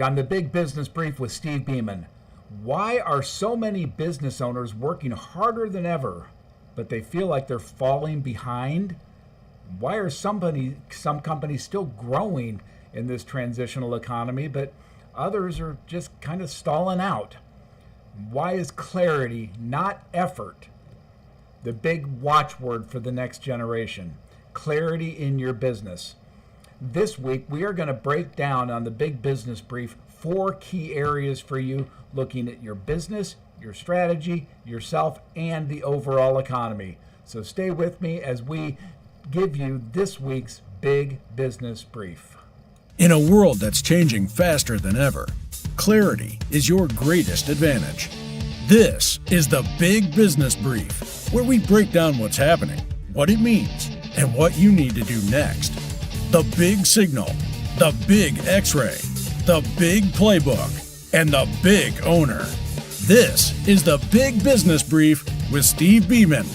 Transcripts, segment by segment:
week on the Big Business Brief with Steve Beaman. Why are so many business owners working harder than ever, but they feel like they're falling behind? Why are some companies still growing in this transitional economy, but others are just kind of stalling out? Why is clarity, not effort, the big watchword for the next generation? Clarity in your business. This week, we are going to break down on the Big Business Brief 4 key areas for you, looking at your business, your strategy, yourself, and the overall economy. So stay with me as we give you this week's Big Business Brief. In a world that's changing faster than ever, clarity is your greatest advantage. This is the Big Business Brief, where we break down what's happening, what it means, and what you need to do next. The big signal, the big x-ray, the big playbook, and the big owner. This is the Big Business Brief with Steve Beaman.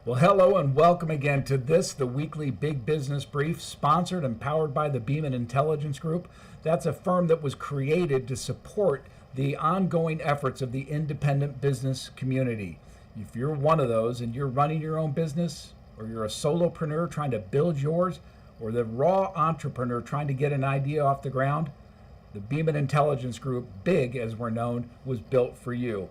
Well, hello and welcome again to the weekly Big Business Brief, sponsored and powered by the Beaman Intelligence Group. That's a firm that was created to support the ongoing efforts of the independent business community. If you're one of those and you're running your own business, or you're a solopreneur trying to build yours, or the raw entrepreneur trying to get an idea off the ground, the Beaman Intelligence Group, big as we're known, was built for you.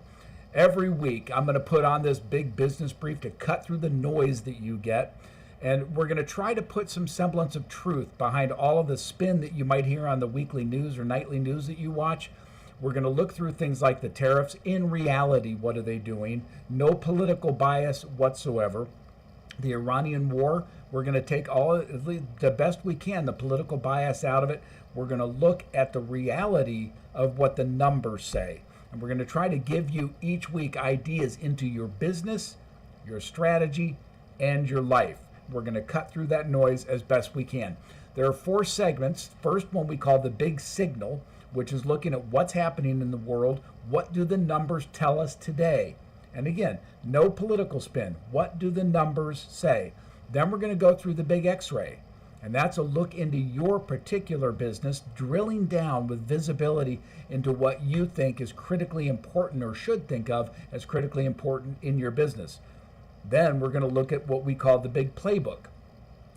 Every week, I'm going to put on this Big Business Brief to cut through the noise that you get, and we're going to try to put some semblance of truth behind all of the spin that you might hear on the weekly news or nightly news that you watch. We're going to look through things like the tariffs. In reality, what are they doing? No political bias whatsoever. The Iranian war, we're going to take the best we can, the political bias out of it. We're going to look at the reality of what the numbers say. And we're going to try to give you each week ideas into your business, your strategy, and your life. We're going to cut through that noise as best we can. There are 4 segments. First one we call the Big Signal, which is looking at what's happening in the world. What do the numbers tell us today? And again, no political spin. What do the numbers say? Then we're going to go through the Big X-ray. And that's a look into your particular business, drilling down with visibility into what you think is critically important or should think of as critically important in your business. Then we're going to look at what we call the Big Playbook,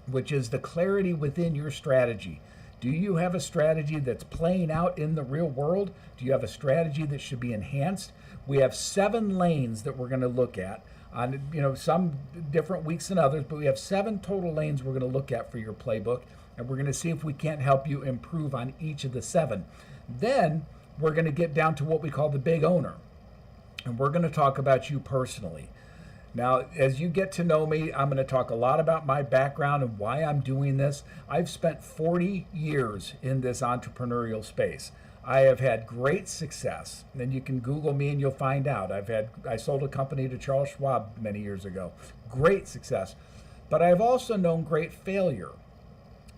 which is the clarity within your strategy. Do you have a strategy that's playing out in the real world? Do you have a strategy that should be enhanced? We have 7 lanes that we're going to look at on, some different weeks than others, but we have 7 total lanes we're going to look at for your playbook, and we're going to see if we can't help you improve on each of the 7. Then we're going to get down to what we call the Big Owner, and we're going to talk about you personally. Now, as you get to know me, I'm going to talk a lot about my background and why I'm doing this. I've spent 40 years in this entrepreneurial space. I have had great success, and you can Google me and you'll find out. I sold a company to Charles Schwab many years ago. Great success. But I've also known great failure.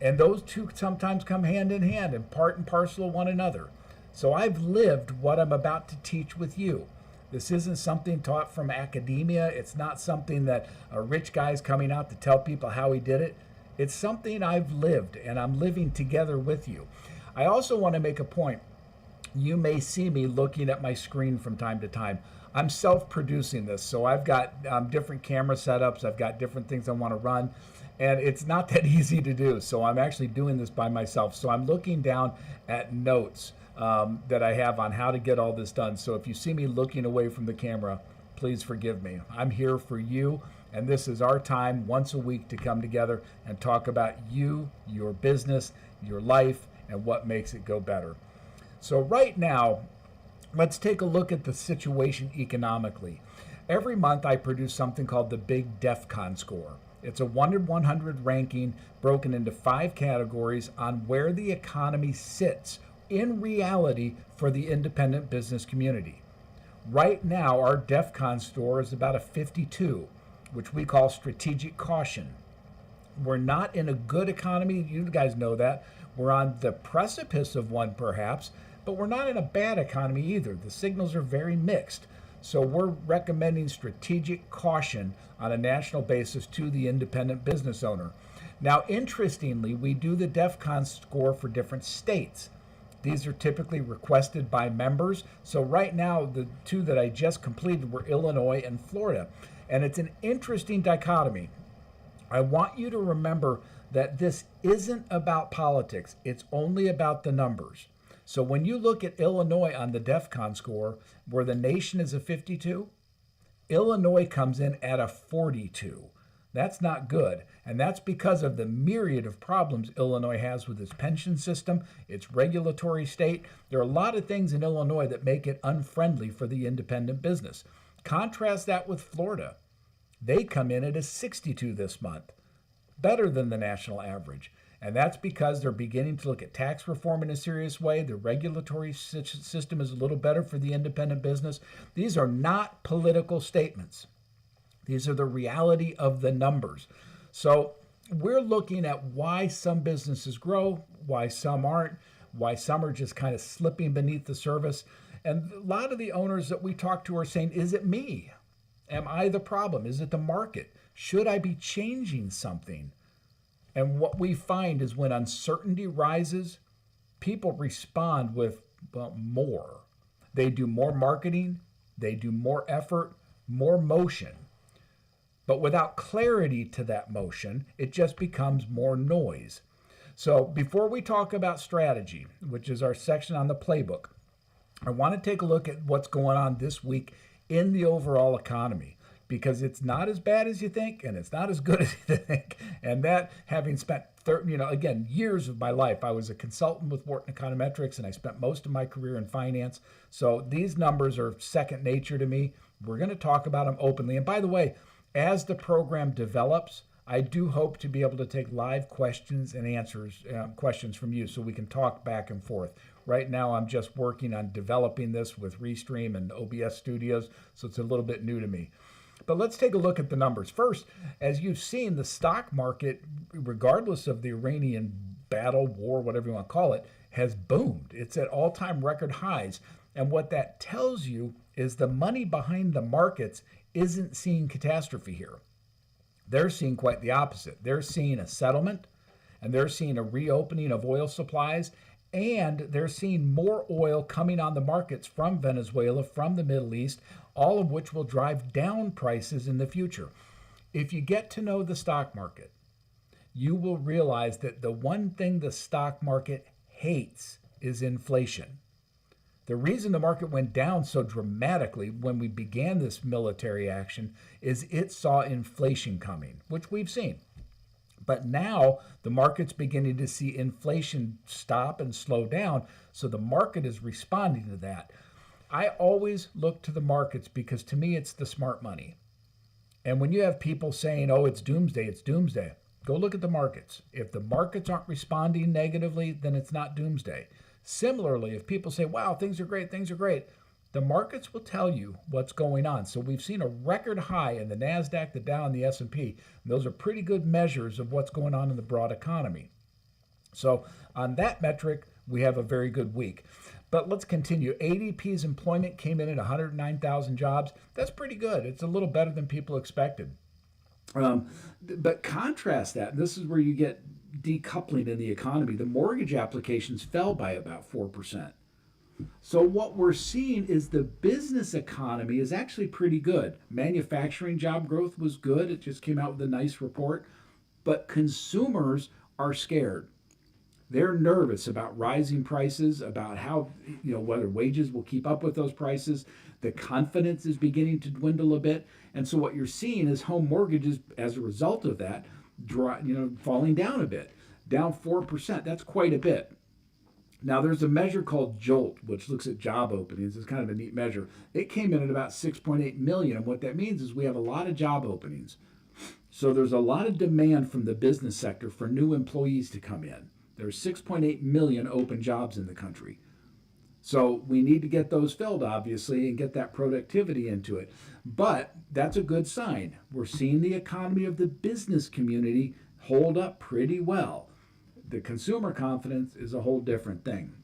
And those two sometimes come hand in hand and part and parcel of one another. So I've lived what I'm about to teach with you. This isn't something taught from academia. It's not something that a rich guy's coming out to tell people how he did it. It's something I've lived, and I'm living together with you. I also want to make a point. You may see me looking at my screen from time to time. I'm self-producing this, so I've got different camera setups. I've got different things I want to run, and it's not that easy to do. So I'm actually doing this by myself. So I'm looking down at notes that I have on how to get all this done. So if you see me looking away from the camera, please forgive me. I'm here for you, and this is our time once a week to come together and talk about you, your business, your life, and what makes it go better. So right now, let's take a look at the situation economically. Every month I produce something called the Big DEFCON score. It's a 1 to 100 ranking broken into 5 categories on where the economy sits in reality for the independent business community. Right now, our DEFCON score is about a 52, which we call strategic caution. We're not in a good economy. You guys know that. We're on the precipice of one, perhaps, but we're not in a bad economy either. The signals are very mixed. So we're recommending strategic caution on a national basis to the independent business owner. Now, interestingly, we do the DEFCON score for different states. These are typically requested by members. So right now, the two that I just completed were Illinois and Florida. And it's an interesting dichotomy. I want you to remember that this isn't about politics. It's only about the numbers. So when you look at Illinois on the DEFCON score, where the nation is a 52, Illinois comes in at a 42. That's not good. And that's because of the myriad of problems Illinois has with its pension system, its regulatory state. There are a lot of things in Illinois that make it unfriendly for the independent business. Contrast that with Florida. They come in at a 62 this month, better than the national average. And that's because they're beginning to look at tax reform in a serious way. The regulatory system is a little better for the independent business. These are not political statements. These are the reality of the numbers. So we're looking at why some businesses grow, why some aren't, why some are just kind of slipping beneath the surface. And a lot of the owners that we talk to are saying, is it me? Am I the problem? Is it the market? Should I be changing something? And what we find is when uncertainty rises, people respond with, well, more. They do more marketing, they do more effort, more motion. But without clarity to that motion, it just becomes more noise. So before we talk about strategy, which is our section on the playbook, I want to take a look at what's going on this week in the overall economy, because it's not as bad as you think and it's not as good as you think. And that, having spent years of my life, I was a consultant with Wharton Econometrics and I spent most of my career in finance. So these numbers are second nature to me. We're going to talk about them openly. And by the way, as the program develops, I do hope to be able to take live questions and answers, questions from you so we can talk back and forth. Right now, I'm just working on developing this with Restream and OBS Studios, so it's a little bit new to me. But let's take a look at the numbers. First, as you've seen, the stock market, regardless of the Iranian battle, war, whatever you want to call it, has boomed. It's at all-time record highs. And what that tells you is the money behind the markets isn't seeing catastrophe here. They're seeing quite the opposite. They're seeing a settlement, and they're seeing a reopening of oil supplies, and they're seeing more oil coming on the markets from Venezuela, from the Middle East, all of which will drive down prices in the future. If you get to know the stock market, you will realize that the one thing the stock market hates is inflation. The reason the market went down so dramatically when we began this military action is it saw inflation coming, which we've seen. But now the market's beginning to see inflation stop and slow down, so the market is responding to that. I always look to the markets because to me it's the smart money. And when you have people saying, oh, it's doomsday, go look at the markets. If the markets aren't responding negatively, then it's not doomsday. Similarly, if people say, wow, things are great, the markets will tell you what's going on. So we've seen a record high in the NASDAQ, the Dow, and the S&P. And those are pretty good measures of what's going on in the broad economy. So on that metric, we have a very good week. But let's continue. ADP's employment came in at 109,000 jobs. That's pretty good. It's a little better than people expected. But contrast that, and this is where you get decoupling in the economy. The mortgage applications fell by about 4%. So what we're seeing is the business economy is actually pretty good. Manufacturing job growth was good. It just came out with a nice report. But consumers are scared. They're nervous about rising prices, about how, whether wages will keep up with those prices. The confidence is beginning to dwindle a bit. And so what you're seeing is home mortgages, as a result of that, falling down a bit, down 4%. That's quite a bit. Now, there's a measure called JOLT, which looks at job openings. It's kind of a neat measure. It came in at about 6.8 million. And what that means is we have a lot of job openings. So there's a lot of demand from the business sector for new employees to come in. There's 6.8 million open jobs in the country. So we need to get those filled, obviously, and get that productivity into it. But that's a good sign. We're seeing the economy of the business community hold up pretty well. The consumer confidence is a whole different thing.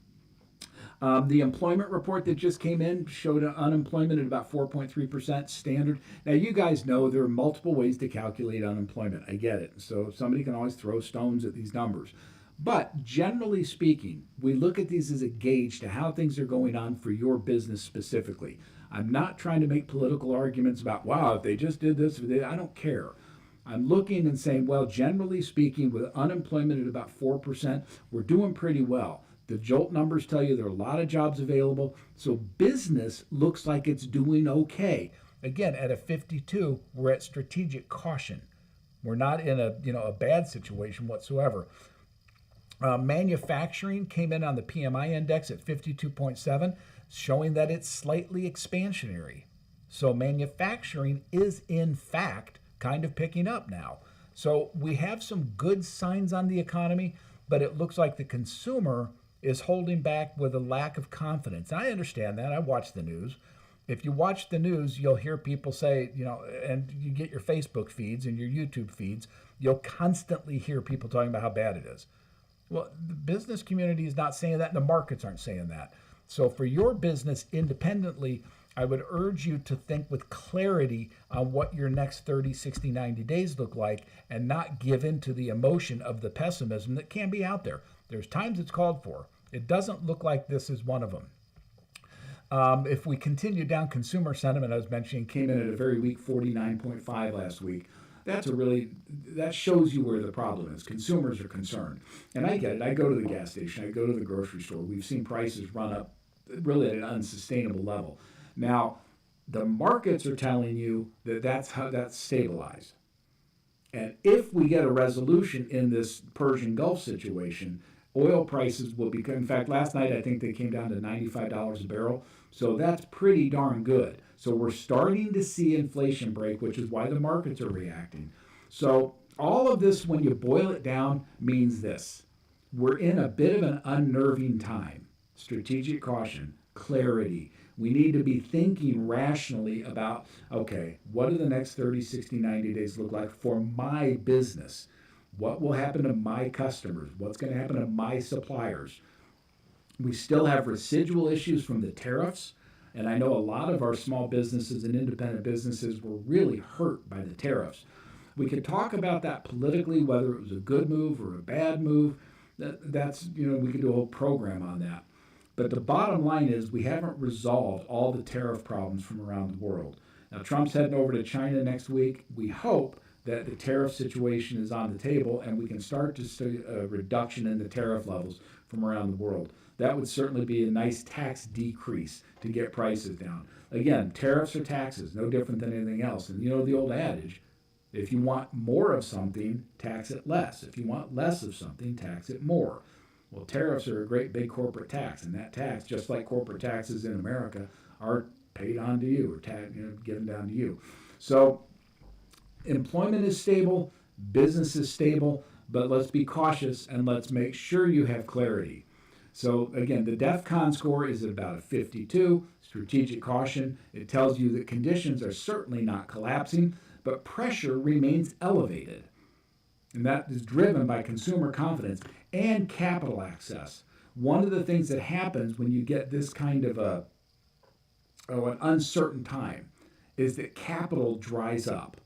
The employment report that just came in showed an unemployment at about 4.3% standard. Now, you guys know there are multiple ways to calculate unemployment. I get it. So somebody can always throw stones at these numbers. But generally speaking, we look at these as a gauge to how things are going on for your business specifically. I'm not trying to make political arguments about, wow, if they just did this, I don't care. I'm looking and saying, well, generally speaking, with unemployment at about 4%, we're doing pretty well. The JOLT numbers tell you there are a lot of jobs available, so business looks like it's doing okay. Again, at a 52, we're at strategic caution. We're not in a bad situation whatsoever. Manufacturing came in on the PMI index at 52.7, showing that it's slightly expansionary. So manufacturing is in fact kind of picking up now. So we have some good signs on the economy, but it looks like the consumer is holding back with a lack of confidence. I understand that. I watch the news. If you watch the news, you'll hear people say, and you get your Facebook feeds and your YouTube feeds, you'll constantly hear people talking about how bad it is. Well, the business community is not saying that, and the markets aren't saying that. So for your business independently, I would urge you to think with clarity on what your next 30, 60, 90 days look like and not give in to the emotion of the pessimism that can be out there. There's times it's called for. It doesn't look like this is one of them. If we continue down, consumer sentiment, I was mentioning, came in at a very weak 49.5 last week. That shows you where the problem is. Consumers are concerned. And I get it. I go to the gas station. I go to the grocery store. We've seen prices run up really at an unsustainable level. Now, the markets are telling you that that's stabilized. And if we get a resolution in this Persian Gulf situation, oil prices will become, in fact, last night I think they came down to $95 a barrel. So that's pretty darn good. So we're starting to see inflation break, which is why the markets are reacting. So all of this, when you boil it down, means this. We're in a bit of an unnerving time. Strategic caution, clarity. We need to be thinking rationally about, okay, what do the next 30, 60, 90 days look like for my business? What will happen to my customers? What's going to happen to my suppliers? We still have residual issues from the tariffs. And I know a lot of our small businesses and independent businesses were really hurt by the tariffs. We could talk about that politically, whether it was a good move or a bad move. That's, we could do a whole program on that. But the bottom line is we haven't resolved all the tariff problems from around the world. Now, Trump's heading over to China next week. We hope that the tariff situation is on the table and we can start to see a reduction in the tariff levels from around the world. That would certainly be a nice tax decrease to get prices down. Again, tariffs are taxes, no different than anything else. And the old adage, if you want more of something, tax it less. If you want less of something, tax it more. Well, tariffs are a great big corporate tax, and that tax, just like corporate taxes in America, are paid on to you or given down to you. So employment is stable, business is stable, but let's be cautious and let's make sure you have clarity. So again, the DEFCON score is at about a 52, strategic caution. It tells you that conditions are certainly not collapsing, but pressure remains elevated. And that is driven by consumer confidence and capital access. One of the things that happens when you get this kind of an uncertain time is that capital dries up.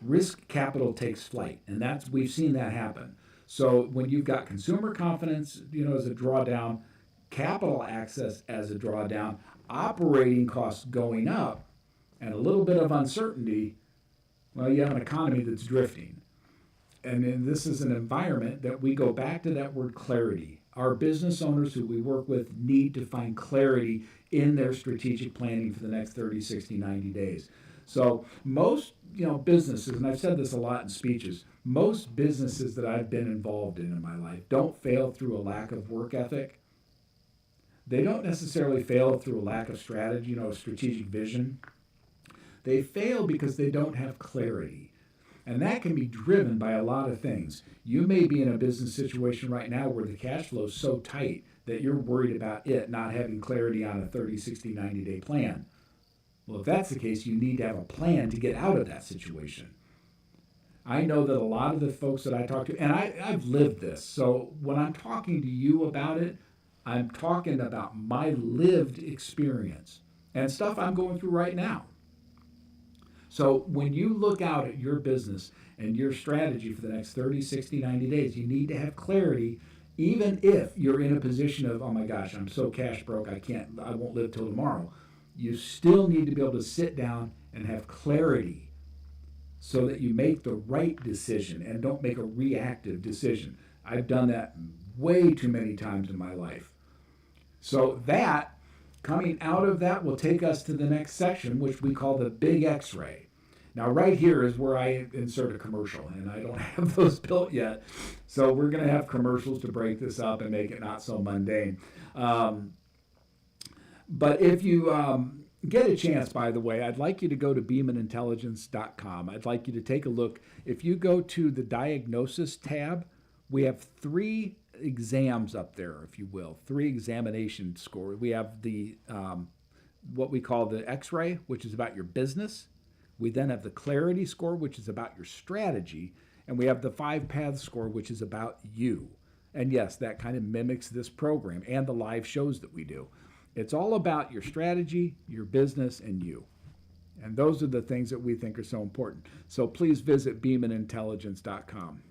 Risk capital takes flight, and we've seen that happen. So when you've got consumer confidence, as a drawdown, capital access as a drawdown, operating costs going up, and a little bit of uncertainty, well, you have an economy that's drifting. And then this is an environment that we go back to that word clarity. Our business owners who we work with need to find clarity in their strategic planning for the next 30, 60, 90 days. So most, businesses, and I've said this a lot in speeches, most businesses that I've been involved in my life don't fail through a lack of work ethic. They don't necessarily fail through a lack of strategy, strategic vision. They fail because they don't have clarity. And that can be driven by a lot of things. You may be in a business situation right now where the cash flow is so tight that you're worried about it not having clarity on a 30, 60, 90-day plan. Well, if that's the case, you need to have a plan to get out of that situation. I know that a lot of the folks that I talk to, and I've lived this, so when I'm talking to you about it, I'm talking about my lived experience and stuff I'm going through right now. So when you look out at your business and your strategy for the next 30, 60, 90 days, you need to have clarity, even if you're in a position of, oh my gosh, I'm so cash broke, I won't live till tomorrow. You still need to be able to sit down and have clarity so that you make the right decision and don't make a reactive decision. I've done that way too many times in my life. So that, coming out of that, will take us to the next section, which we call the big X-ray. Now, right here is where I insert a commercial, and I don't have those built yet. So we're going to have commercials to break this up and make it not so mundane. But if you get a chance, by the way, I'd like you to go to beamanintelligence.com. I'd like you to take a look. If you go to the diagnosis tab, we have 3 exams up there, if you will, 3 examination scores. We have the what we call the X-ray, which is about your business. We then have the clarity score, which is about your strategy. And we have the 5 paths score, which is about you. And yes, that kind of mimics this program and the live shows that we do. It's all about your strategy, your business, and you. And those are the things that we think are so important. So please visit beamanintelligence.com.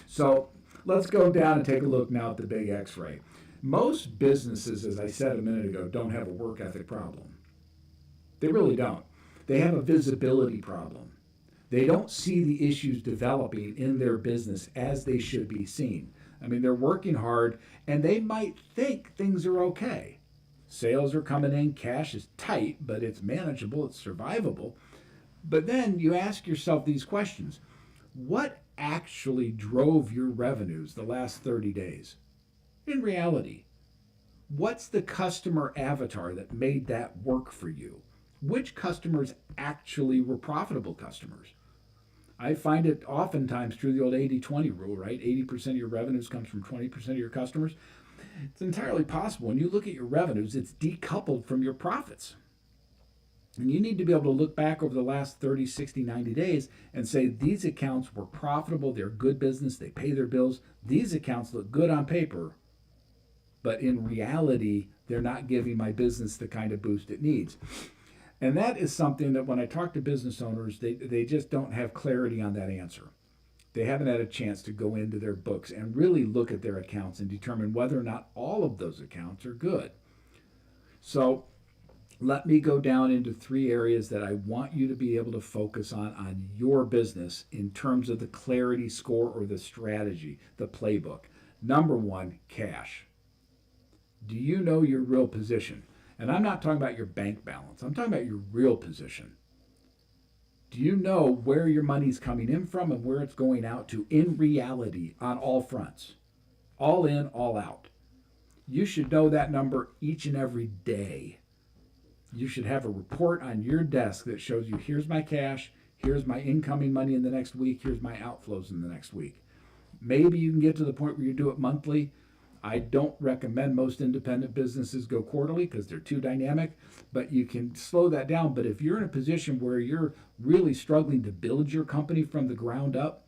So let's go down and take a look now at the big X-ray. Most businesses, as I said a minute ago, don't have a work ethic problem. They really don't. They have a visibility problem. They don't see the issues developing in their business as they should be seen. I mean, they're working hard, and they might think things are okay. Sales are coming in, cash is tight, but it's manageable, it's survivable. But then you ask yourself these questions. What actually drove your revenues the last 30 days? In reality, what's the customer avatar that made that work for you? Which customers actually were profitable customers? I find it oftentimes through the old 80-20 rule, right? 80% of your revenues comes from 20% of your customers. It's entirely possible. When you look at your revenues, it's decoupled from your profits. And you need to be able to look back over the last 30, 60, 90 days and say, these accounts were profitable, they're good business, they pay their bills. These accounts look good on paper, but in reality, they're not giving my business the kind of boost it needs. And that is something that when I talk to business owners, they just don't have clarity on that answer. They haven't had a chance to go into their books and really look at their accounts and determine whether or not all of those accounts are good. So let me go down into 3 areas that I want you to be able to focus on your business in terms of the clarity score or the strategy, the playbook. Number 1, cash. Do you know your real position? And I'm not talking about your bank balance. I'm talking about your real position. Do you know where your money's coming in from and where it's going out to in reality on all fronts? All in, all out. You should know that number each and every day. You should have a report on your desk that shows you, here's my cash, here's my incoming money in the next week, here's my outflows in the next week. Maybe you can get to the point where you do it monthly. I don't recommend most independent businesses go quarterly because they're too dynamic, but you can slow that down. But if you're in a position where you're really struggling to build your company from the ground up,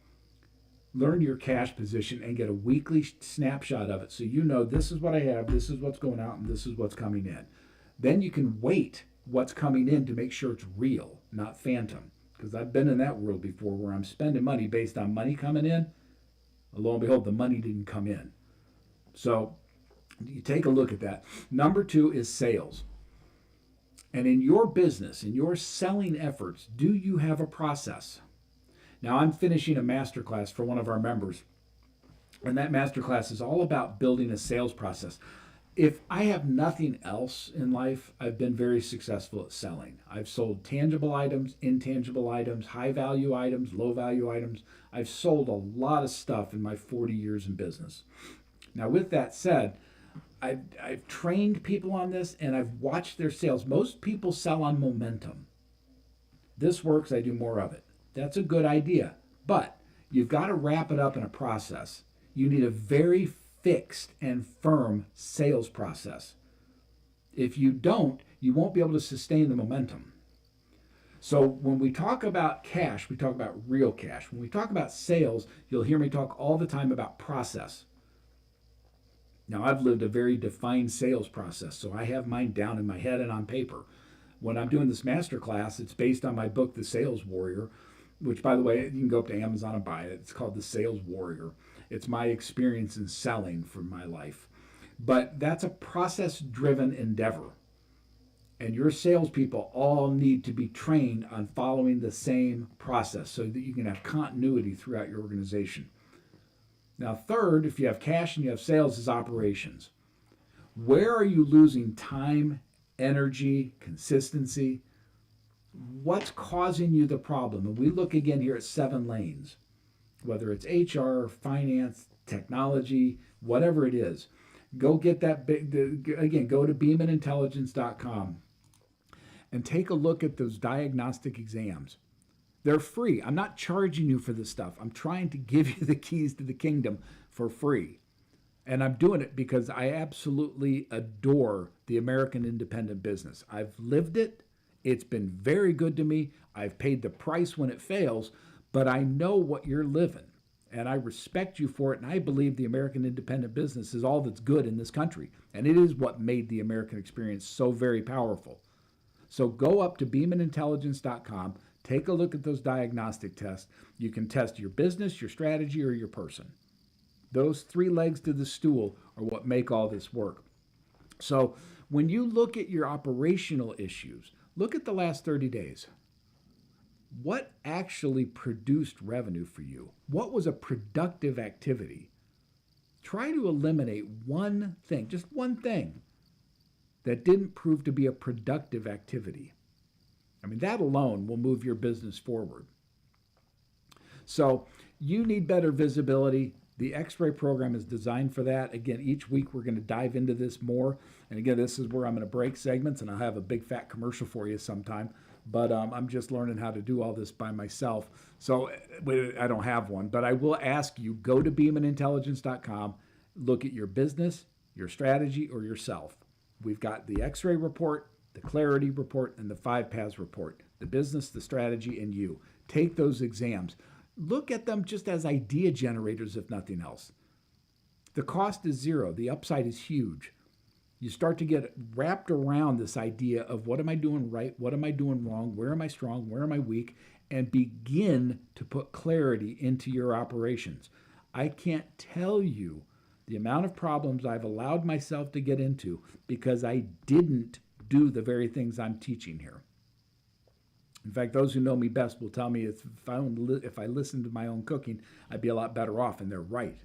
learn your cash position and get a weekly snapshot of it so you know this is what I have, this is what's going out, and this is what's coming in. Then you can weight what's coming in to make sure it's real, not phantom. Because I've been in that world before where I'm spending money based on money coming in. Lo and behold, the money didn't come in. So you take a look at that. Number 2 is sales. And in your business, in your selling efforts, do you have a process? Now, I'm finishing a masterclass for one of our members. And that masterclass is all about building a sales process. If I have nothing else in life, I've been very successful at selling. I've sold tangible items, intangible items, high value items, low value items. I've sold a lot of stuff in my 40 years in business. Now, with that said, I've trained people on this and I've watched their sales. Most people sell on momentum. This works, I do more of it. That's a good idea. But you've got to wrap it up in a process. You need a very fixed and firm sales process. If you don't, you won't be able to sustain the momentum. So when we talk about cash, we talk about real cash. When we talk about sales, you'll hear me talk all the time about process. Now, I've lived a very defined sales process, so I have mine down in my head and on paper. When I'm doing this master class, it's based on my book, The Sales Warrior, which, by the way, you can go up to Amazon and buy it. It's called The Sales Warrior. It's my experience in selling from my life. But that's a process driven endeavor. And your salespeople all need to be trained on following the same process so that you can have continuity throughout your organization. Now, third, if you have cash and you have sales, is operations. Where are you losing time, energy, consistency? What's causing you the problem? And we look again here at 7 lanes, whether it's HR, finance, technology, whatever it is. Go get that again, go to beamanintelligence.com and take a look at those diagnostic exams. They're free. I'm not charging you for this stuff. I'm trying to give you the keys to the kingdom for free. And I'm doing it because I absolutely adore the American independent business. I've lived it. It's been very good to me. I've paid the price when it fails, but I know what you're living. And I respect you for it. And I believe the American independent business is all that's good in this country. And it is what made the American experience so very powerful. So go up to beamanintelligence.com. Take a look at those diagnostic tests. You can test your business, your strategy, or your person. Those 3 legs to the stool are what make all this work. So when you look at your operational issues, look at the last 30 days. What actually produced revenue for you? What was a productive activity? Try to eliminate one thing, just one thing, that didn't prove to be a productive activity. I mean, that alone will move your business forward. So you need better visibility. The X-Ray program is designed for that. Again, each week we're going to dive into this more. And again, this is where I'm going to break segments, and I'll have a big fat commercial for you sometime. But I'm just learning how to do all this by myself. So I don't have one, but I will ask you, go to beamanintelligence.com, look at your business, your strategy, or yourself. We've got the X-Ray report, the clarity report, and the 5 paths report. The business, the strategy, and you. Take those exams. Look at them just as idea generators, if nothing else. The cost is zero. The upside is huge. You start to get wrapped around this idea of what am I doing right? What am I doing wrong? Where am I strong? Where am I weak? And begin to put clarity into your operations. I can't tell you the amount of problems I've allowed myself to get into because I didn't do the very things I'm teaching here. In fact, those who know me best will tell me if I listened to my own cooking, I'd be a lot better off, and they're right.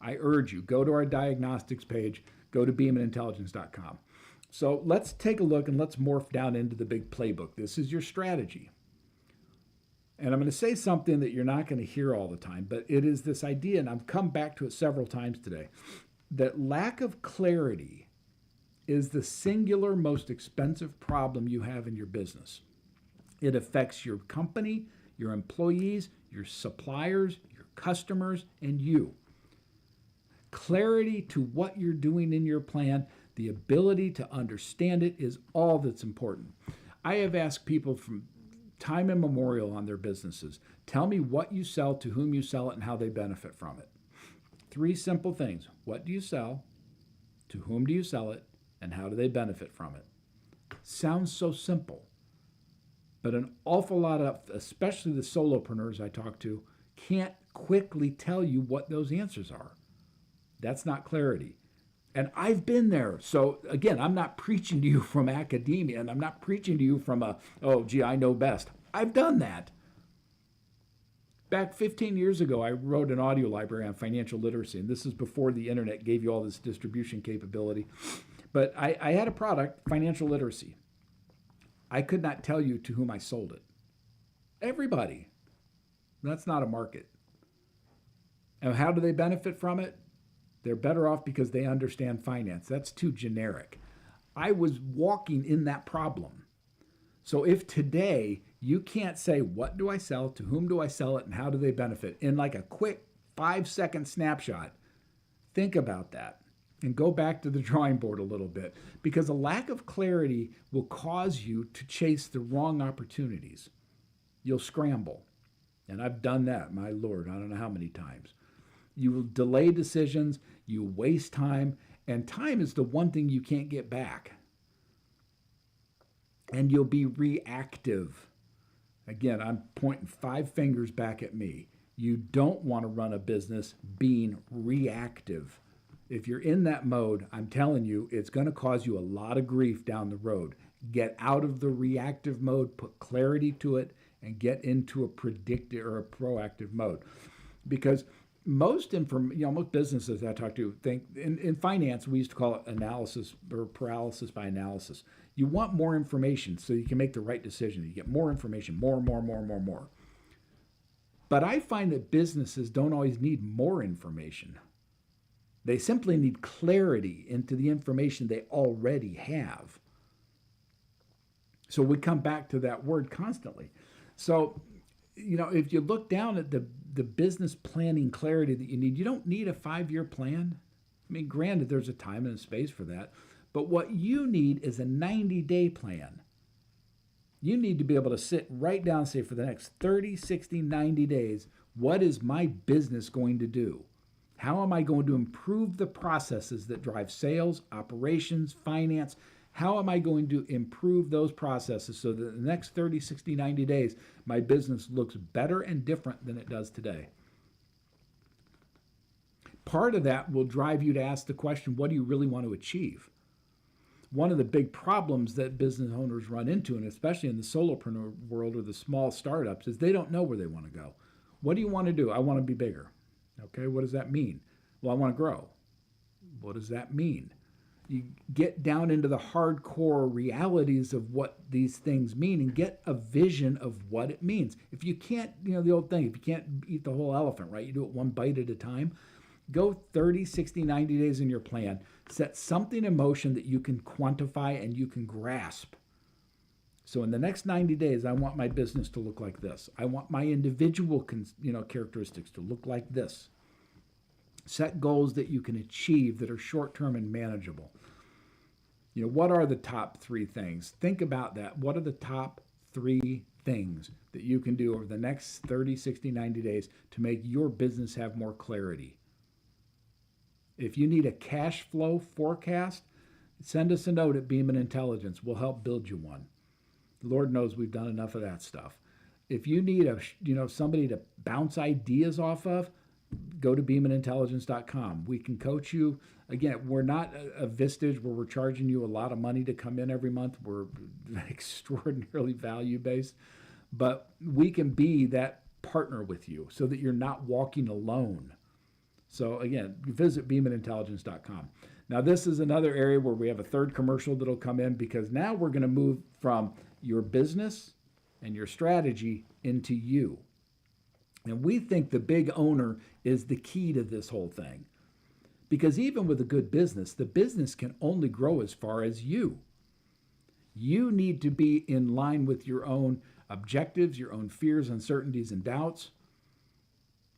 I urge you, go to our diagnostics page, go to beamanintelligence.com. So let's take a look and let's morph down into the big playbook. This is your strategy. And I'm going to say something that you're not going to hear all the time, but it is this idea, and I've come back to it several times today, that lack of clarity is the singular most expensive problem you have in your business. It affects your company, your employees, your suppliers, your customers, and you. Clarity to what you're doing in your plan, the ability to understand it is all that's important. I have asked people from time immemorial on their businesses, tell me what you sell, to whom you sell it, and how they benefit from it. 3 simple things. What do you sell? To whom do you sell it? And how do they benefit from it? Sounds so simple. But an awful lot of, especially the solopreneurs I talk to, can't quickly tell you what those answers are. That's not clarity. And I've been there. So again, I'm not preaching to you from academia, and I'm not preaching to you from I know best. I've done that. Back 15 years ago, I wrote an audio library on financial literacy, and this is before the internet gave you all this distribution capability. But I had a product, financial literacy. I could not tell you to whom I sold it. Everybody. That's not a market. And how do they benefit from it? They're better off because they understand finance. That's too generic. I was walking in that problem. So if today you can't say, what do I sell, to whom do I sell it, and how do they benefit, in like a quick 5-second snapshot, think about that. And go back to the drawing board a little bit, because a lack of clarity will cause you to chase the wrong opportunities. You'll scramble. And I've done that, my Lord, I don't know how many times. You will delay decisions. you waste time, and time is the one thing you can't get back. And you'll be reactive. Again, I'm pointing 5 fingers back at me. You don't want to run a business being reactive. If you're in that mode, I'm telling you, it's going to cause you a lot of grief down the road. Get out of the reactive mode, put clarity to it, and get into a predictive or a proactive mode. Because most businesses I talk to think in finance, we used to call it analysis or paralysis by analysis. You want more information so you can make the right decision. You get more information, more. But I find that businesses don't always need more information. They simply need clarity into the information they already have. So we come back to that word constantly. So, if you look down at the business planning clarity that you need, you don't need a 5-year plan. I mean, granted, there's a time and a space for that. But what you need is a 90-day plan. You need to be able to sit right down and say, for the next 30, 60, 90 days, what is my business going to do? How am I going to improve the processes that drive sales, operations, finance? How am I going to improve those processes so that in the next 30, 60, 90 days, my business looks better and different than it does today? Part of that will drive you to ask the question, what do you really want to achieve? One of the big problems that business owners run into, and especially in the solopreneur world or the small startups, is they don't know where they want to go. What do you want to do? I want to be bigger. Okay, what does that mean? Well, I want to grow. What does that mean? You get down into the hardcore realities of what these things mean and get a vision of what it means. If you can't, the old thing, if you can't eat the whole elephant, right? You do it one bite at a time. Go 30, 60, 90 days in your plan. Set something in motion that you can quantify and you can grasp. So in the next 90 days, I want my business to look like this. I want my individual characteristics to look like this. Set goals that you can achieve that are short-term and manageable. What are the top 3 things? Think about that. What are the top 3 things that you can do over the next 30, 60, 90 days to make your business have more clarity? If you need a cash flow forecast, send us a note at Beaman Intelligence. We'll help build you one. Lord knows we've done enough of that stuff. If you need somebody to bounce ideas off of, go to beamanintelligence.com. We can coach you. Again, we're not a Vistage where we're charging you a lot of money to come in every month. We're extraordinarily value-based. But we can be that partner with you so that you're not walking alone. So again, visit beamanintelligence.com. Now this is another area where we have a third commercial that'll come in, because now we're going to move from your business and your strategy into you. And we think the big owner is the key to this whole thing. Because even with a good business, the business can only grow as far as you. You need to be in line with your own objectives, your own fears, uncertainties, and doubts.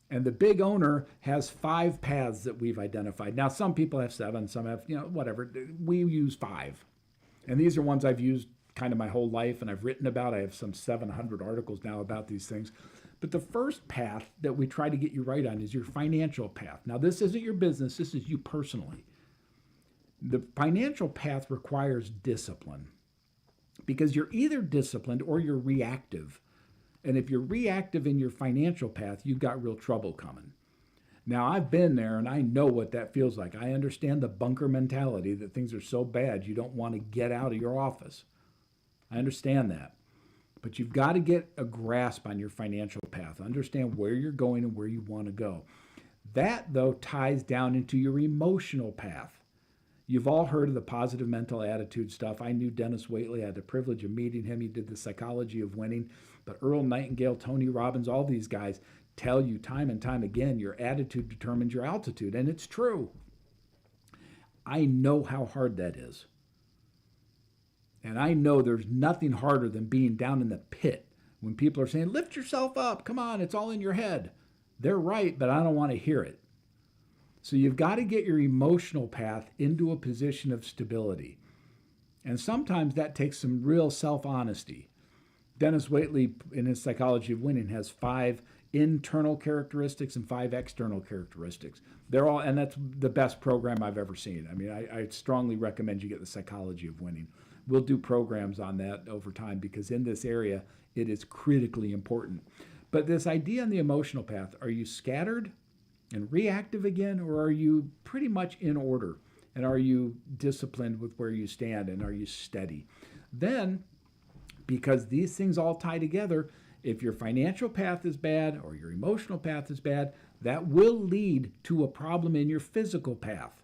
And the big owner has 5 paths that we've identified. Now, some people have 7, some have, whatever. We use 5. And these are ones I've used kind of my whole life and I've written about. I have some 700 articles now about these things. But the first path that we try to get you right on is your financial path. Now, this isn't your business. This is you personally. The financial path requires discipline, because you're either disciplined or you're reactive. And if you're reactive in your financial path, you've got real trouble coming. Now, I've been there and I know what that feels like. I understand the bunker mentality that things are so bad you don't want to get out of your office. I understand that. But you've got to get a grasp on your financial path. Understand where you're going and where you want to go. That, though, ties down into your emotional path. You've all heard of the positive mental attitude stuff. I knew Dennis Waitley. I had the privilege of meeting him. He did the psychology of winning. But Earl Nightingale, Tony Robbins, all these guys tell you time and time again, your attitude determines your altitude. And it's true. I know how hard that is. And I know there's nothing harder than being down in the pit when people are saying, lift yourself up. Come on, it's all in your head. They're right, but I don't want to hear it. So you've got to get your emotional path into a position of stability. And sometimes that takes some real self-honesty. Dennis Waitley, in his Psychology of Winning, has 5 internal characteristics and 5 external characteristics. They're all, and that's the best program I've ever seen. I mean, I strongly recommend you get the Psychology of Winning. We'll do programs on that over time because in this area, it is critically important. But this idea on the emotional path, are you scattered and reactive again, or are you pretty much in order? And are you disciplined with where you stand, and are you steady? Then, because these things all tie together, if your financial path is bad or your emotional path is bad, that will lead to a problem in your physical path.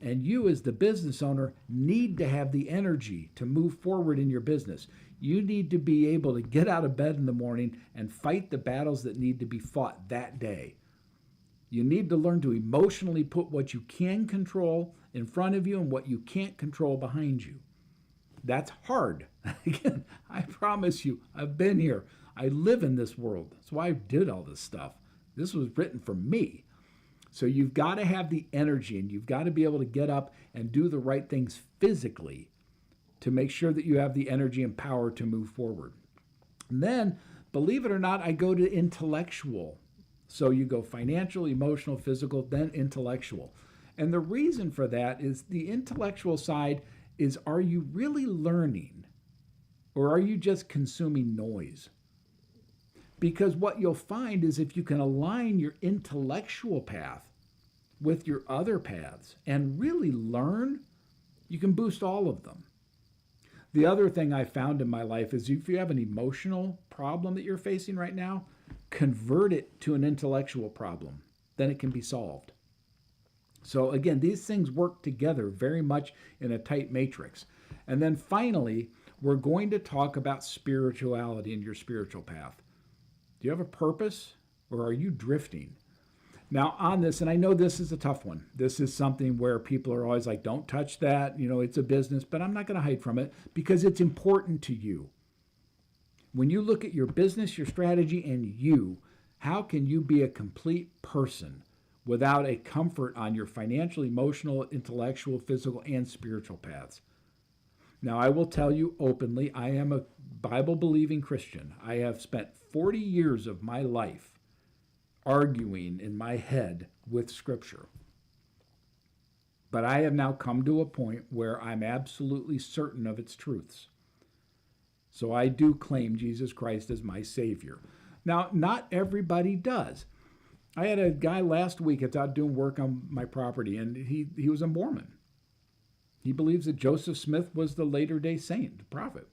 And you, as the business owner, need to have the energy to move forward in your business. You need to be able to get out of bed in the morning and fight the battles that need to be fought that day. You need to learn to emotionally put what you can control in front of you and what you can't control behind you. That's hard. Again, I promise you, I've been here. I live in this world. That's why I did all this stuff. This was written for me. So you've got to have the energy, and you've got to be able to get up and do the right things physically to make sure that you have the energy and power to move forward. And then, believe it or not, I go to intellectual. So you go financial, emotional, physical, then intellectual. And the reason for that is the intellectual side is, are you really learning, or are you just consuming noise? Because what you'll find is if you can align your intellectual path with your other paths and really learn, you can boost all of them. The other thing I found in my life is if you have an emotional problem that you're facing right now, convert it to an intellectual problem. Then it can be solved. So again, these things work together very much in a tight matrix. And then finally, we're going to talk about spirituality and your spiritual path. Do you have a purpose, or are you drifting? Now on this, and I know this is a tough one. This is something where people are always like, don't touch that. You know, it's a business, but I'm not going to hide from it because it's important to you. When you look at your business, your strategy, and you, how can you be a complete person without a comfort on your financial, emotional, intellectual, physical, and spiritual paths? Now, I will tell you openly, I am a Bible-believing Christian. I have spent 40 years of my life arguing in my head with Scripture. But I have now come to a point where I'm absolutely certain of its truths. So I do claim Jesus Christ as my Savior. Now, not everybody does. I had a guy last week that's out doing work on my property, and he was a Mormon. He believes that Joseph Smith was the later-day saint, the prophet.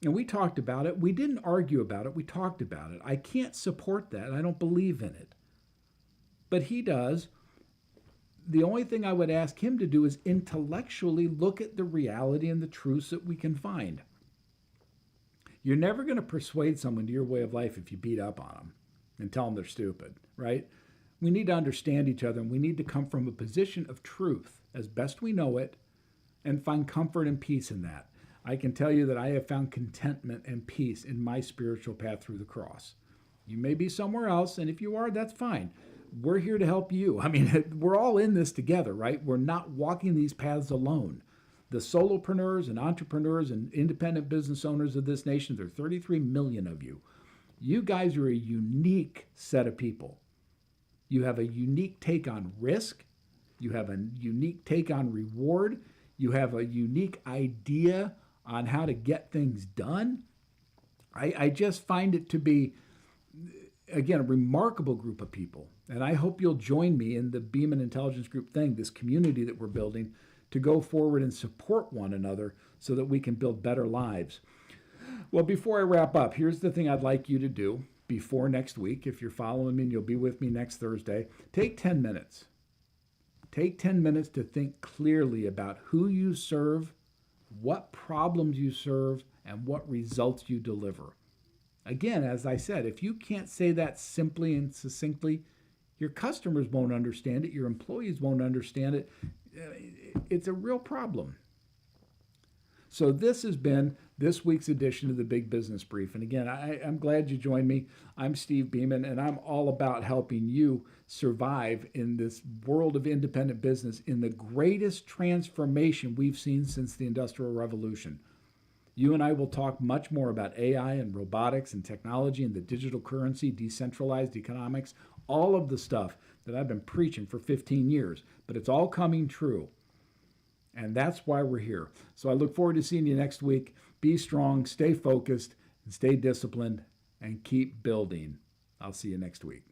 And we talked about it. We didn't argue about it. We talked about it. I can't support that. I don't believe in it. But he does. The only thing I would ask him to do is intellectually look at the reality and the truths that we can find. You're never going to persuade someone to your way of life if you beat up on them and tell them they're stupid, right? We need to understand each other, and we need to come from a position of truth as best we know it and find comfort and peace in that. I can tell you that I have found contentment and peace in my spiritual path through the cross. You may be somewhere else, and if you are, that's fine. We're here to help you. I mean, we're all in this together, right? We're not walking these paths alone. The solopreneurs and entrepreneurs and independent business owners of this nation, there are 33 million of you. You guys are a unique set of people. You have a unique take on risk. You have a unique take on reward. You have a unique idea on how to get things done. I just find it to be, again, a remarkable group of people. And I hope you'll join me in the Beaman Intelligence Group thing, this community that we're building, to go forward and support one another so that we can build better lives. Well, before I wrap up, here's the thing I'd like you to do before next week. If you're following me and you'll be with me next Thursday, take 10 minutes. Take 10 minutes to think clearly about who you serve, what problems you serve, and what results you deliver. Again, as I said, if you can't say that simply and succinctly, your customers won't understand it, your employees won't understand it. It's a real problem. So this has been this week's edition of the Big Business Brief. And again, I'm glad you joined me. I'm Steve Beaman, and I'm all about helping you survive in this world of independent business in the greatest transformation we've seen since the Industrial Revolution. You and I will talk much more about AI and robotics and technology and the digital currency, decentralized economics, all of the stuff that I've been preaching for 15 years. But it's all coming true. And that's why we're here. So I look forward to seeing you next week. Be strong, stay focused, and stay disciplined, and keep building. I'll see you next week.